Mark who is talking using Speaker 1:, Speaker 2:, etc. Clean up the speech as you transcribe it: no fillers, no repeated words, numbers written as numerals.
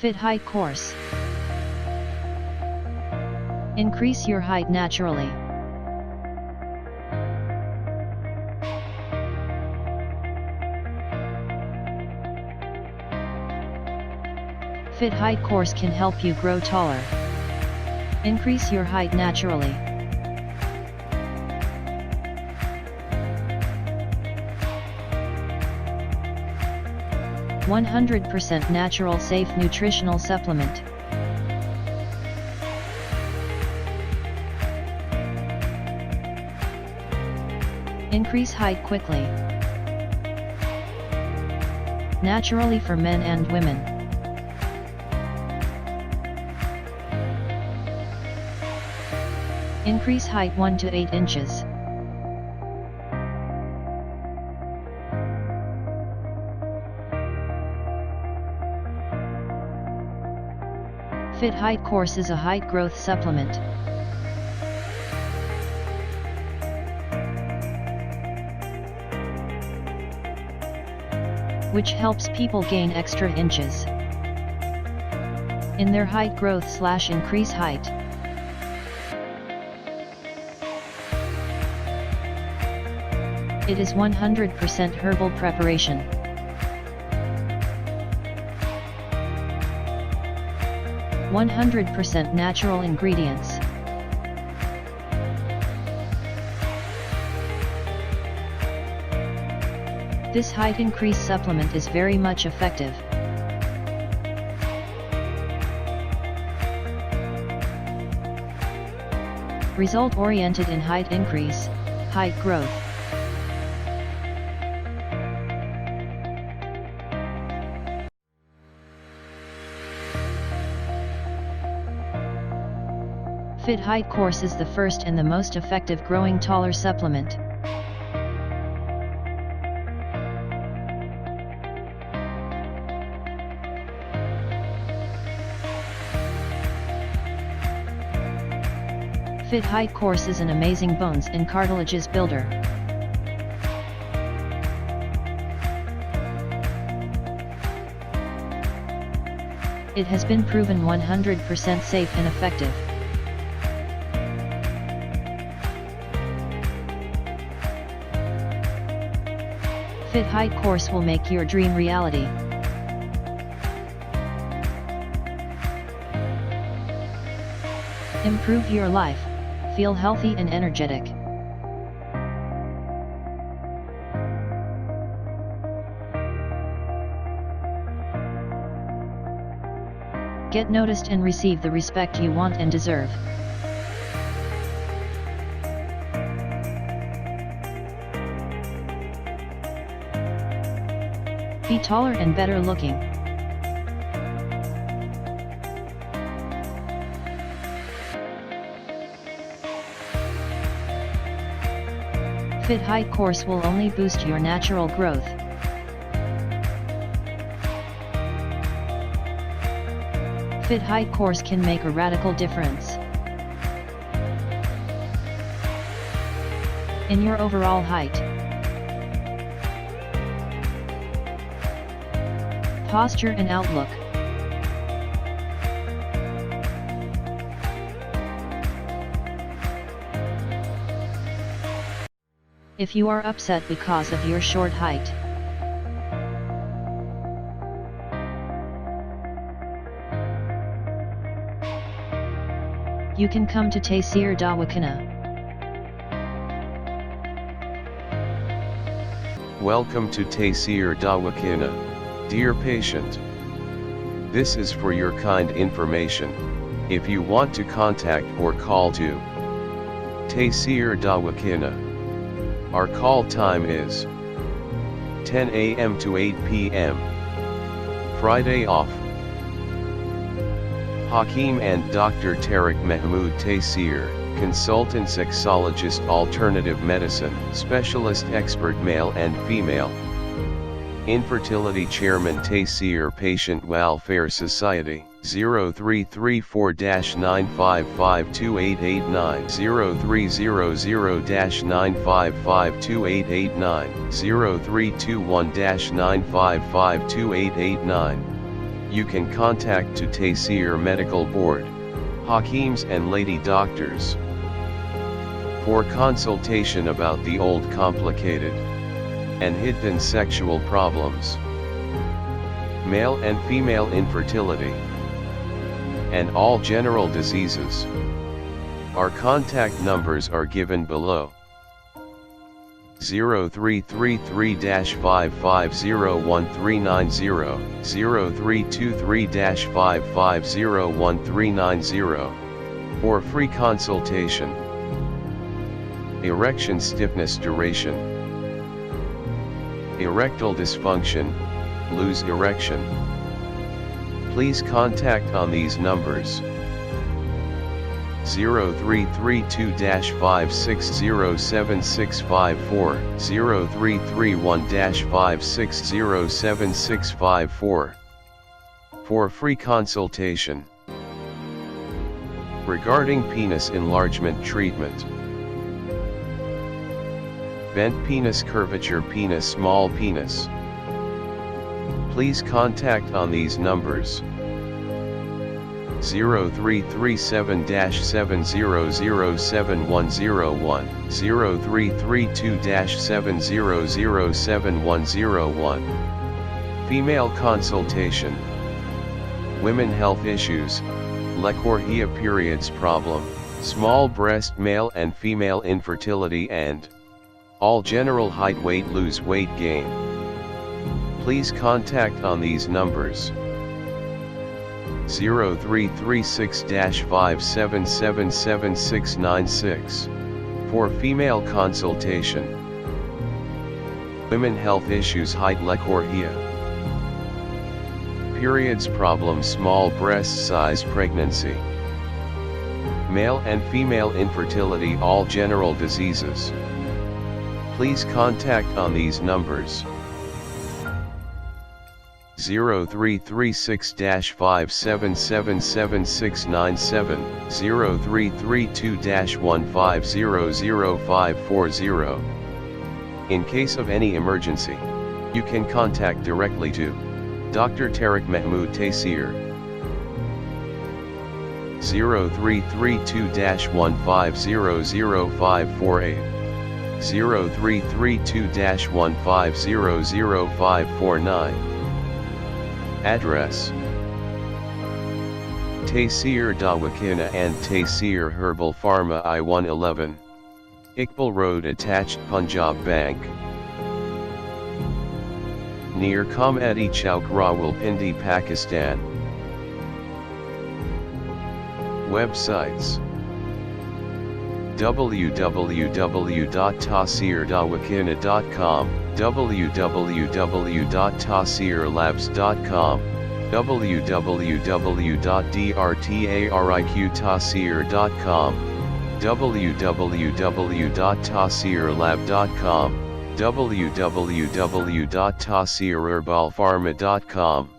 Speaker 1: Fit height course. Increase your height naturally. Fit height course can help you grow taller. Increase your height naturally. %100% natural safe nutritional supplement. Increase height quickly. Naturally for men and women. Increase height 1 to 8 inches. Fit height course is a height growth supplement. Which helps people gain extra inches in their height growth/increase height. It is 100% herbal preparation. %100% natural ingredients. This height increase supplement is very much effective. Result oriented in height increase, height growth. Fit height course is the first and the most effective growing taller supplement. Fit height course is an amazing bones and cartilages builder. It has been proven 100% safe and effective. Fit height course will make your dream reality. Improve your life, feel healthy and energetic. Get noticed and receive the respect you want and deserve. Be taller and better looking. Fit height course will only boost your natural growth. Fit height course can make a radical difference in your overall height, posture and outlook. If you are upset because of your short height, you can come to Tafsir Dawakana.
Speaker 2: Welcome to Tafsir Dawakana. Dear patient, this is for your kind information. If you want to contact or call to Tafsir Dawakana, our call time is 10 a.m. to 8 p.m. Friday off. Hakeem and Dr. Tariq Mahmood Tafsir, consultant sexologist, alternative medicine specialist, expert male and female. Infertility chairman, Tafsir Patient Welfare Society, 0334-9552889, 0300-9552889, 0321-9552889. you can contact to Taysir Medical Board, Hakims and Lady Doctors, for consultation about the old complicated and hidden sexual problems, male and female infertility, and all general diseases. Our contact numbers are given below. 0333-5501390, 0323-5501390, for free consultation. Erection stiffness duration, erectile dysfunction, lose erection. Please contact on these numbers: 0332-5607654, 0331-5607654, for free consultation. Regarding penis enlargement treatment, bent penis, curvature penis, small penis. Please contact on these numbers: 0337-7007101, 0332-7007101. Female consultation, women health issues, lecorrhea, periods problem, small breast, male and female infertility, and all general height, weight, lose weight gain. Please contact on these numbers: 0336-5777696, for female consultation, women health issues, height, lecorrhea, periods problem, small breast size, pregnancy, male and female infertility, all general diseases. Please contact on these numbers: 0336-5777697, 0332-1500540. In case of any emergency, you can contact directly to Dr. Tariq Mahmood Taysir. 0332-1500548, 0332-1500549. Address: Taysir Dawakana and Taysir Herbal Pharma, I-111, Iqbal Road, attached Punjab Bank, near Comedy Chowk, Rawalpindi, Pakistan. Websites: www.tasirdawakana.com, www.tasirlabs.com, www.drtariqtasir.com, www.tasirlab.com, www.tasirherbalpharma.com.